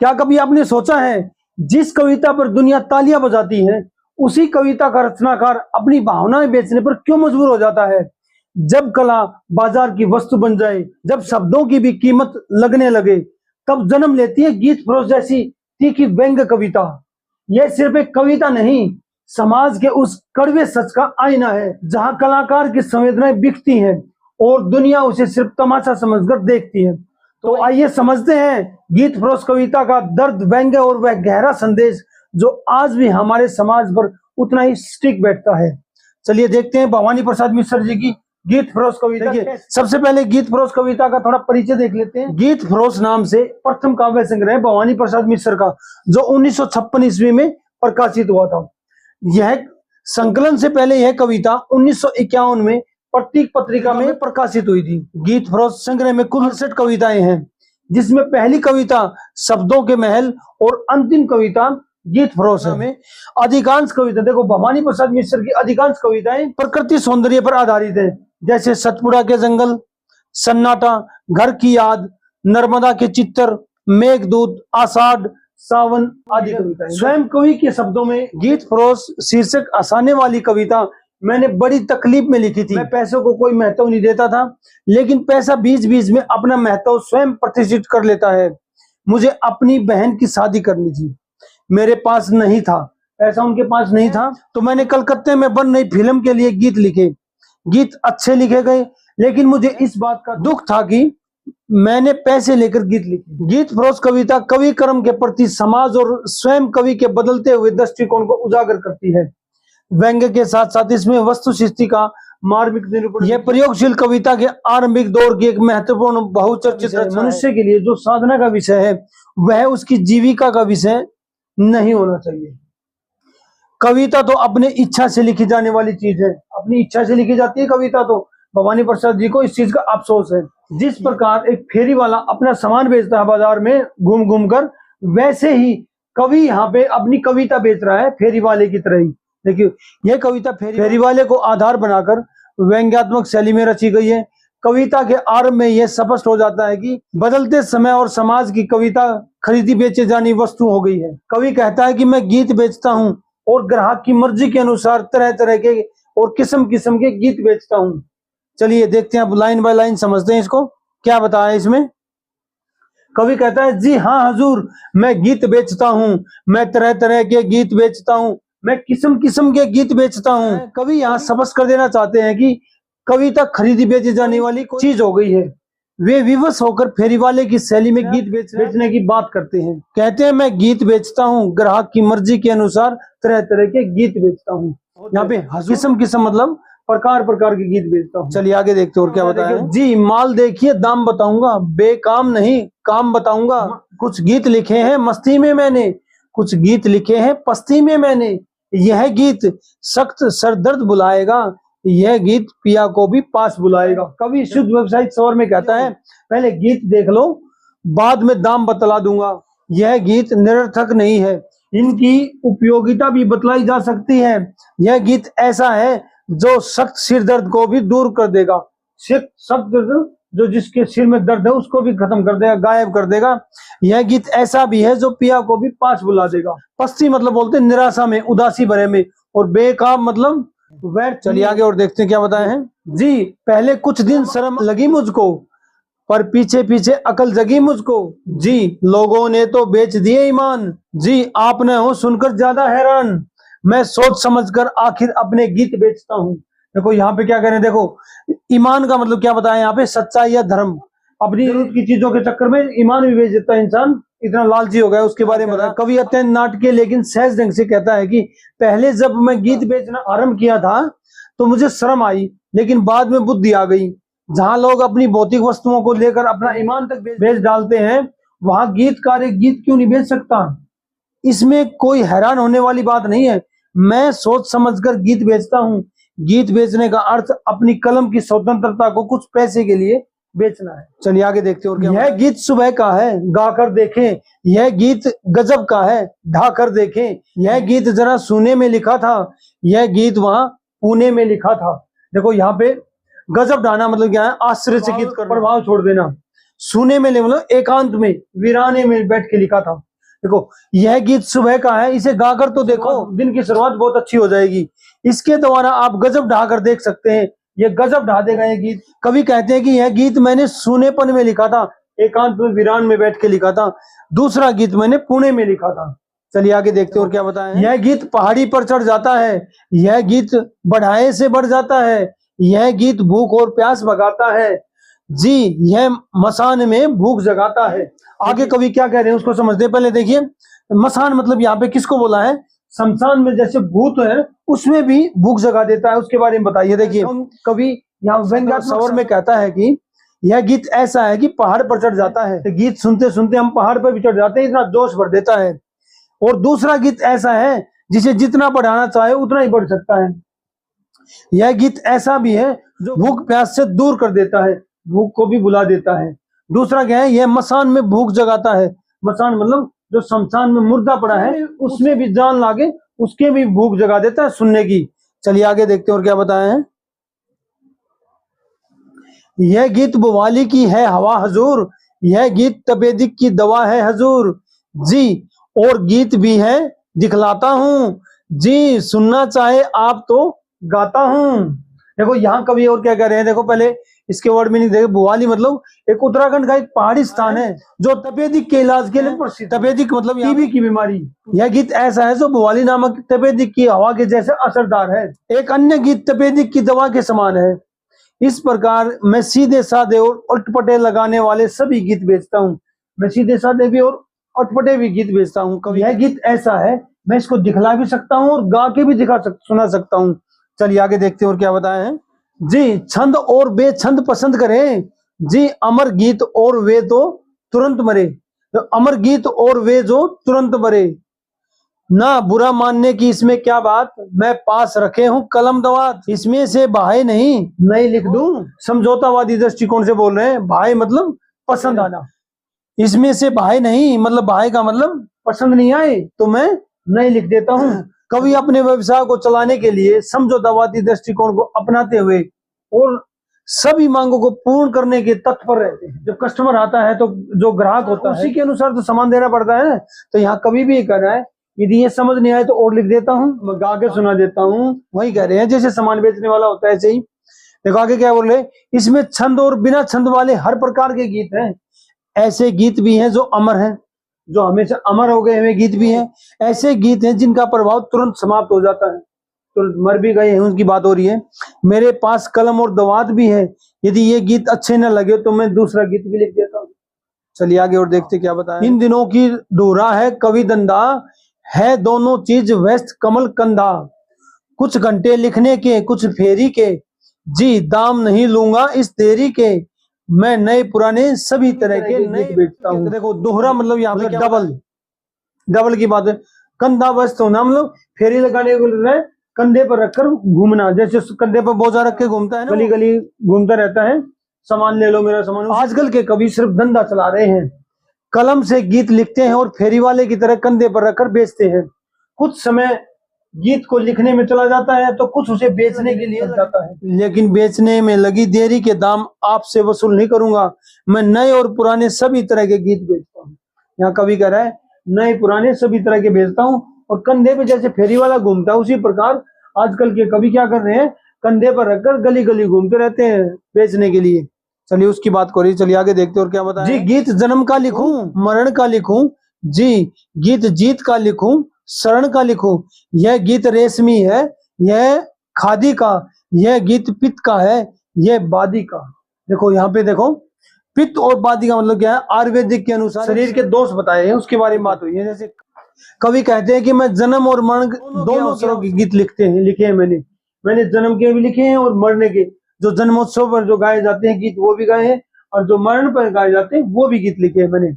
क्या कभी आपने सोचा है जिस कविता पर दुनिया तालियां बजाती है उसी कविता का रचनाकार अपनी भावनाएं बेचने पर क्यों मजबूर हो जाता है? जब कला बाजार की वस्तु बन जाए, जब शब्दों की भी कीमत लगने लगे, तब जन्म लेती है गीत फरोश जैसी तीखी व्यंग्य कविता। यह सिर्फ एक कविता नहीं, समाज के उस कड़वे सच का आईना है जहां कलाकार की संवेदनाएं बिकती हैं और दुनिया उसे सिर्फ तमाशा समझकर देखती है। तो आइए समझते हैं गीत फरोश कविता का दर्द, व्यंग्य और वह गहरा संदेश जो आज भी हमारे समाज पर उतना ही स्टिक बैठता है। चलिए देखते हैं भवानी प्रसाद मिश्र जी की गीत फरोश कविता। सबसे पहले गीत फरोश कविता का थोड़ा परिचय देख लेते हैं। गीत फरोश नाम से प्रथम काव्य संग्रह भवानी प्रसाद मिश्र का, जो 1956 ईस्वी में प्रकाशित हुआ था। यह संकलन से पहले यह कविता 1951 में प्रतीक पत्रिका में प्रकाशित हुई थी। गीत फरोश संग्रह में कुल 68 कविताएं हैं, जिसमें पहली कविता शब्दों के महल और अंतिम कविता गीत फरोश में अधिकांश कविता, देखो भवानी प्रसाद मिश्र की अधिकांश कविताएं प्रकृति सौंदर्य पर आधारित है, जैसे सतपुड़ा के जंगल, सन्नाटा, घर की याद, नर्मदा के चित्तर, मेघदूत, आषाढ़, सावन आदि कविताएं। स्वयं कवि के शब्दों में गीत फरोश शीर्षक हंसाने वाली कविता मैंने बड़ी तकलीफ में लिखी थी। मैं पैसों को कोई महत्व नहीं देता था, लेकिन पैसा बीच बीच में अपना महत्व स्वयं प्रतिष्ठित कर लेता है। मुझे अपनी बहन की शादी करनी थी, मेरे पास नहीं था, पैसा उनके पास नहीं था, तो मैंने कलकत्ते में बन रही फिल्म के लिए गीत लिखे। गीत अच्छे लिखे गए, लेकिन मुझे इस बात का दुख था कि मैंने पैसे लेकर गीत लिखे। गीत फरोश कविता कवि कर्म के प्रति समाज और स्वयं कवि के बदलते हुए दृष्टिकोण को उजागर करती है। व्यंग्य के साथ साथ इसमें वस्तुस्थिति का मार्मिक निरूपण। यह प्रयोगशील कविता के आरंभिक दौर की एक महत्वपूर्ण बहुचर्चित मनुष्य के लिए जो साधना का विषय है, वह उसकी जीविका का विषय नहीं होना चाहिए। कविता तो अपने इच्छा से लिखी जाने वाली चीज है, अपनी इच्छा से लिखी जाती है कविता। तो भवानी प्रसाद जी को इस चीज का अफसोस है। जिस प्रकार एक फेरी वाला अपना सामान बेचता है बाजार में घूम घूम कर, वैसे ही कवि यहाँ पे अपनी कविता बेच रहा है फेरी वाले की तरह ही। देखिए, यह कविता फेरी वाले को आधार बनाकर व्यंग्यात्मक शैली में रची गई है। कविता के आरंभ में यह स्पष्ट हो जाता है कि बदलते समय और समाज की कविता खरीदी बेचे जानी वस्तु हो गई है। कवि कहता है कि मैं गीत बेचता हूँ और ग्राहक की मर्जी के अनुसार तरह तरह के और किस्म किस्म के गीत बेचता हूँ। चलिए देखते हैं, अब लाइन बाय लाइन समझते हैं इसको क्या बताया इसमें। कवि कहता है, जी हाँ हजूर, मैं गीत बेचता हूँ, मैं तरह तरह के गीत बेचता हूँ, मैं किस्म किस्म के गीत बेचता हूँ। कवि यहाँ स्पष्ट कर देना चाहते हैं कि कविता खरीदी बेची जाने वाली चीज हो गई है। वे विवश होकर फेरी वाले की शैली में गीत बेचने की बात करते हैं। कहते हैं, मैं गीत बेचता हूँ, ग्राहक की मर्जी के अनुसार तरह तरह के गीत बेचता हूँ। यहाँ पे किस्म किस्म मतलब प्रकार प्रकार के गीत बेचता हूँ। चलिए आगे देखते हैं और क्या बताया। जी माल देखिए, दाम बताऊंगा, बेकाम नहीं काम बताऊंगा। कुछ गीत लिखे हैं मस्ती में मैंने, कुछ गीत लिखे हैं पस्ती में मैंने। यह गीत सख्त सरदर्द बुलाएगा, यह गीत पिया को भी पास बुलाएगा। कवि शुद्ध व्यवसायिक स्वर में कहता है, पहले गीत देख लो, बाद में दाम बतला दूंगा। यह गीत निरर्थक नहीं है, इनकी उपयोगिता भी बतलाई जा सकती है। यह गीत ऐसा है जो सख्त सिर दर्द को भी दूर कर देगा। सख्त दर्द जो जिसके सिर में दर्द है उसको भी खत्म कर देगा, गायब कर देगा। यह गीत ऐसा भी है जो पिया को भी पास बुला देगा। पस्ती मतलब बोलते निराशा में, उदासी भरे में, और बेकाम मतलब वैर। चलिए आगे और देखते हैं क्या बताए हैं। जी पहले कुछ दिन शर्म लगी मुझको, पर पीछे पीछे अकल जगी मुझको। जी लोगों ने तो बेच दिए ईमान, जी आपने हो सुनकर ज्यादा हैरान। मैं सोच समझकर आखिर अपने गीत बेचता हूँ। देखो यहाँ पे क्या कह रहे हैं, देखो ईमान का मतलब क्या बताया यहाँ पे, सच्चाई या धर्म। अपनी जरूरत की चीजों के चक्कर में ईमान भी बेच देता है इंसान, इतना लालची हो गया, उसके बारे में बताया। कवि अत्यंत नाटकीय लेकिन सहज ढंग से कहता है कि पहले जब मैं गीत बेचना आरंभ किया था तो मुझे शर्म आई, लेकिन बाद में बुद्धि आ गई। जहां लोग अपनी भौतिक वस्तुओं को लेकर अपना ईमान तक बेच डालते हैं, वहां गीतकार एक गीत क्यों नहीं बेच सकता? इसमें कोई हैरान होने वाली बात नहीं है। मैं सोच समझकर गीत बेचता हूँ। गीत बेचने का अर्थ अपनी कलम की स्वतंत्रता को कुछ पैसे के लिए बेचना है। चलिए आगे देखते हैं और क्या। यह गीत सुबह का है, गाकर देखें, यह गीत गजब का है, ढाकर देखें। यह गीत जरा सुने में लिखा था, यह गीत वहां पुणे में लिखा था। देखो यहाँ पे गजब ढाना मतलब क्या है, आश्चर्यचकित कर प्रभाव छोड़ देना। सूने में मतलब एकांत में, वीराने में बैठ के लिखा था। देखो यह गीत सुबह का है, इसे गाकर तो देखो, दिन की शुरुआत बहुत अच्छी हो जाएगी। इसके द्वारा आप गजब ढाकर देख सकते हैं, ये गजब ढा देगा ये गीत। कवि कहते हैं कि यह गीत मैंने सूनेपन में लिखा था, एकांत में वीरान में बैठ के लिखा था। दूसरा गीत मैंने पुणे में लिखा था। चलिए आगे देखते हैं और क्या बताएं। यह गीत पहाड़ी पर चढ़ जाता है, यह गीत बढ़ाए से बढ़ जाता है, यह गीत भूख और प्यास भगाता है जी, यह मसान में भूख जगाता है। आगे कवि क्या कह रहे हैं उसको समझते। पहले देखिए मसान मतलब यहाँ पे किसको बोला है, शमशान में जैसे भूत है उसमें भी भूख जगा देता है, उसके बारे में बताइए। देखिए कवि यहाँ व्यंग्यात्मक स्वर में कहता है कि यह गीत ऐसा है कि पहाड़ पर चढ़ जाता है, गीत सुनते सुनते हम पहाड़ पर भी चढ़ जाते हैं, इतना जोश भर देता है। और दूसरा गीत ऐसा है जिसे जितना बढ़ाना चाहे उतना ही बढ़ सकता है। यह गीत ऐसा भी है जो भूख प्यास से दूर कर देता है, भूख को भी बुला देता है। दूसरा क्या है, यह मसान में भूख जगाता है। मसान मतलब जो शमशान में मुर्दा पड़ा है उसमें भी जान लागे, उसके भी भूख जगा देता है सुनने की। चलिए आगे देखते हैं और क्या बताए हैं। यह गीत बुवाली की है हवा हजूर, यह गीत तपेदिक की दवा है हजूर जी, और गीत भी है दिखलाता हूँ जी, सुनना चाहे आप तो गाता हूँ। देखो यहाँ कवि और क्या कह रहे हैं, देखो पहले इसके वर्ड मीनिंग देखो। बुवाली मतलब एक उत्तराखंड का एक पहाड़ी स्थान है जो तपेदिक के इलाज के लिए प्रसिद्ध। तपेदिक मतलब टीबी की बीमारी। यह गीत ऐसा है जो बुवाली नामक तपेदिक की हवा के जैसे असरदार है। एक अन्य गीत तपेदिक की दवा के समान है। इस प्रकार मैं सीधे साधे और अटपटे लगाने वाले सभी गीत बेचता हूँ। मैं सीधे साधे भी और अटपटे भी गीत बेचता हूँ। यह गीत ऐसा है मैं इसको दिखला भी सकता हूँ और गा के भी सुना सकता हूँ। चलिए आगे देखते हैं और क्या बताए हैं जी। छंद और बेछंद पसंद करें जी, अमर गीत और वे तो तुरंत मरे। तो अमर गीत और वे जो तुरंत मरे, ना बुरा मानने की इसमें क्या बात, मैं पास रखे हूं कलम दवात, इसमें से भाई नहीं लिख दूं। समझौतावादी दृष्टिकोण से बोल रहे हैं। भाई मतलब पसंद आना, इसमें से भाई नहीं मतलब भाई का मतलब पसंद नहीं आए तो मैं नहीं लिख देता हूँ। कवि अपने व्यवसाय को चलाने के लिए समझौतावादी दृष्टिकोण को अपनाते हुए और सभी मांगों को पूर्ण करने के तत्पर रहते हैं। जब कस्टमर आता है तो जो ग्राहक होता है उसी के अनुसार तो सामान देना पड़ता है। तो यहाँ कवि भी कर रहा है, यदि ये समझ नहीं आए तो और लिख देता हूँ, मैं गा के सुना देता हूँ। वही कह रहे हैं जैसे सामान बेचने वाला होता है ऐसे ही। देखो आगे क्या बोल रहे, इसमें छंद और बिना छंद वाले हर प्रकार के गीत हैं। ऐसे गीत भी हैं जो अमर हैं, जो हमेशा अमर हो गए हुए गीत भी हैं। ऐसे गीत हैं जिनका प्रभाव तुरंत समाप्त हो जाता है, तुरंत मर भी गए हैं उनकी बात हो रही है। मेरे पास कलम और दवात भी है, यदि ये गीत अच्छे न लगे तो मैं दूसरा गीत भी लिख देता हूँ। चलिए आगे और देखते क्या बताएं। इन दिनों की डोरा है कवि धंधा, है दोनों चीज व्यस्त कमल कंधा, कुछ घंटे लिखने के कुछ फेरी के जी, दाम नहीं लूंगा इस देरी के, मैं नए पुराने सभी तरह के गीत बेचता हूँ। देखो दोहरा मतलब यहाँ पे डबल की बात है। कंधा व्यस्त होना मतलब फेरी लगाने को कंधे पर रखकर घूमना, जैसे कंधे पर बोझा रख के घूमता है ना, गली गली घूमता रहता है, सामान ले लो मेरा सामान। आजकल के कवि सिर्फ धंधा चला रहे हैं, कलम से गीत लिखते हैं और फेरी वाले की तरह कंधे पर रखकर बेचते हैं। कुछ समय गीत को लिखने में चला जाता है तो कुछ उसे बेचने के लिए जाता है, लेकिन बेचने में लगी देरी के दाम आपसे वसूल नहीं करूंगा, मैं नए और पुराने सभी तरह के गीत बेचता हूँ। यहाँ कवि कह रहा है नए पुराने सभी तरह के बेचता हूँ, और कंधे पे जैसे फेरी वाला घूमता है उसी प्रकार आजकल के कवि क्या कर रहे हैं, कंधे पर रखकर गली गली घूमते रहते हैं बेचने के लिए। चलिए उसकी बात करिए, चलिए आगे देखते और क्या बताएं जी। गीत जन्म का लिखूं मरण का लिखूं जी, गीत जीत का लिखूं शरण का लिखूं, यह गीत रेशमी है यह खादी का, यह गीत पित्त का है यह बादी का। देखो यहाँ पे देखो पित्त और बादी का मतलब क्या है, आयुर्वेदिक के अनुसार शरीर के दोष बताए हैं उसके बारे में बात हुई है। जैसे कवि कहते हैं कि मैं जन्म और मरण दोनों अवसरों के गीत लिखे हैं मैंने जन्म के भी लिखे हैं और मरने के, जो जन्मोत्सव पर जो गाए जाते हैं गीत वो भी गाए हैं, और जो मरण पर गाए जाते हैं वो भी गीत लिखे हैं मैंने।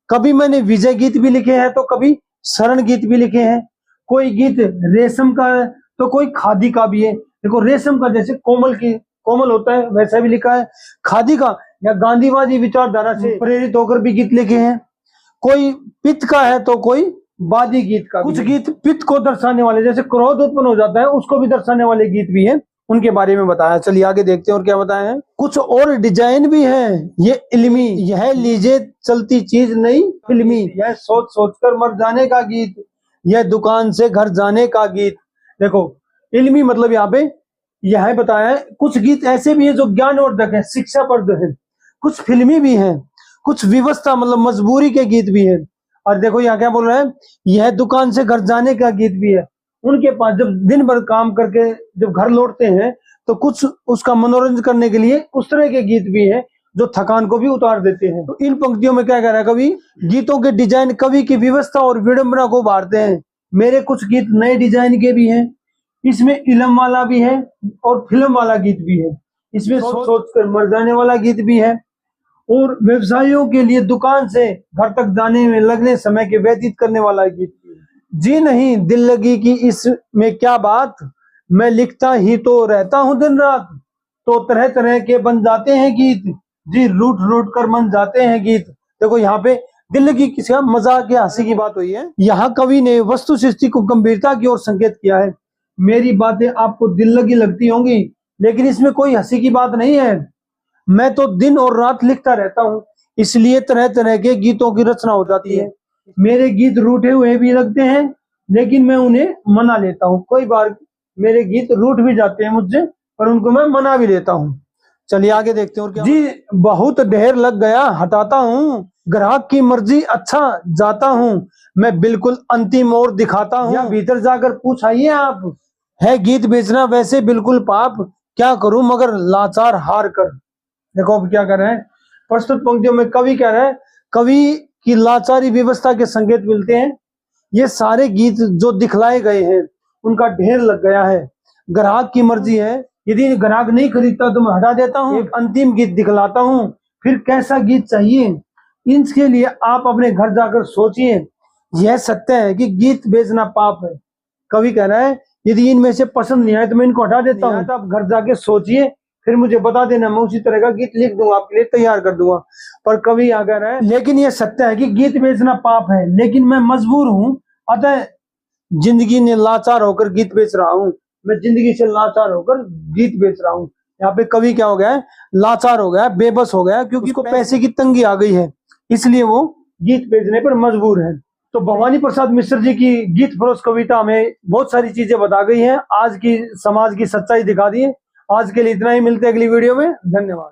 कभी मैंने विजय गीत भी लिखे हैं तो कभी शरण गीत भी लिखे हैं। कोई गीत रेशम का है तो कोई खादी का भी है। देखो रेशम का जैसे कोमल होता है वैसा भी लिखा है, खादी का या गांधीवादी विचारधारा से प्रेरित होकर भी गीत लिखे हैं। कोई पित्त का है तो कोई वादी गीत का। कुछ गीत पित्त को दर्शाने वाले, जैसे क्रोध उत्पन्न हो जाता है उसको भी दर्शाने वाले गीत भी हैं, उनके बारे में बताया। चलिए आगे देखते हैं और क्या बताया है। कुछ और डिजाइन भी है। ये इल्मी, यह लीजिए चलती चीज नहीं फिल्मी, यह सोच सोच कर मर जाने का गीत, यह दुकान से घर जाने का गीत। देखो इल्मी मतलब यहाँ पे यह बताया है। कुछ गीत ऐसे भी है जो ज्ञानवर्धक है, शिक्षाप्रद है, कुछ फिल्मी भी है, कुछ व्यवस्था मतलब मजबूरी के गीत भी है। और देखो यहाँ क्या बोल रहा है, यह दुकान से घर जाने का गीत भी है। उनके पास जब दिन भर काम करके जब घर लौटते हैं तो कुछ उसका मनोरंजन करने के लिए उस तरह के गीत भी हैं जो थकान को भी उतार देते हैं। तो इन पंक्तियों में क्या कह रहा है कवि, गीतों के डिजाइन कवि की व्यवस्था और विडंबना को उभारते हैं। मेरे कुछ गीत नए डिजाइन के भी हैं, इसमें इलम वाला भी है और फिल्म वाला गीत भी है, इसमें सोच सोच कर मर जाने वाला गीत भी है, और व्यवसायियों के लिए दुकान से घर तक जाने में लगने समय के व्यतीत करने वाला गीत भी है। जी नहीं दिल लगी कि इसमें क्या बात, मैं लिखता ही तो रहता हूँ दिन रात, तो तरह तरह के बन जाते हैं गीत, जी रूट रूट कर मन जाते हैं गीत। देखो यहाँ पे दिल लगी किसी का मजाक या हंसी की बात हुई है। यहाँ कवि ने वस्तु सृष्टि को गंभीरता की ओर संकेत किया है। मेरी बातें आपको दिल लगी लगती होंगी, लेकिन इसमें कोई हंसी की बात नहीं है। मैं तो दिन और रात लिखता रहता हूँ, इसलिए तरह तरह के गीतों की रचना हो जाती है। मेरे गीत रूठे हुए भी लगते हैं, लेकिन मैं उन्हें मना लेता हूँ। कई बार मेरे गीत रूठ भी जाते हैं मुझसे, पर उनको मैं मना भी लेता हूँ। चलिए आगे देखते हैं और क्या। जी बहुत ढेर लग गया हटाता हूँ, ग्राहक की मर्जी अच्छा जाता हूँ, मैं बिल्कुल अंतिम और दिखाता हूँ। या भीतर जाकर पूछाइए आप, है गीत बेचना वैसे बिल्कुल पाप, क्या करूं मगर लाचार हार कर। देखो अब क्या कर रहे हैं, प्रस्तुत पंक्तियों में कवि कह रहे हैं, कवि की लाचारी व्यवस्था के संकेत मिलते हैं। ये सारे गीत जो दिखलाए गए हैं उनका ढेर लग गया है, ग्राहक की मर्जी है, यदि ग्राहक नहीं खरीदता तो मैं हटा देता हूँ, एक अंतिम गीत दिखलाता हूँ, फिर कैसा गीत चाहिए इसके लिए आप अपने घर जाकर सोचिए। यह सत्य है कि गीत बेचना पाप है। कवि कह रहा है यदि इनमें से पसंद नहीं आए तो मैं इनको हटा देता हूँ, तो आप घर जाके सोचिए, फिर मुझे बता देना, मैं उसी तरह का गीत लिख दूंगा, आपके लिए तैयार कर दूंगा। पर कवि यहाँ कह रहा है, लेकिन यह सत्य है कि गीत बेचना पाप है, लेकिन मैं मजबूर हूँ, अतः जिंदगी ने लाचार होकर गीत बेच रहा हूँ, मैं जिंदगी से लाचार होकर गीत बेच रहा हूँ। यहाँ पे कवि क्या हो गया है, लाचार हो गया, बेबस हो गया, क्योंकि उसको पैसे की तंगी आ गई है, इसलिए वो गीत बेचने पर मजबूर है। तो भवानी प्रसाद मिश्र जी की गीत फरोश कविता में बहुत सारी चीजें बता गई हैं, आज की समाज की सच्चाई दिखा दी है। आज के लिए इतना ही, मिलते हैं अगली वीडियो में। धन्यवाद।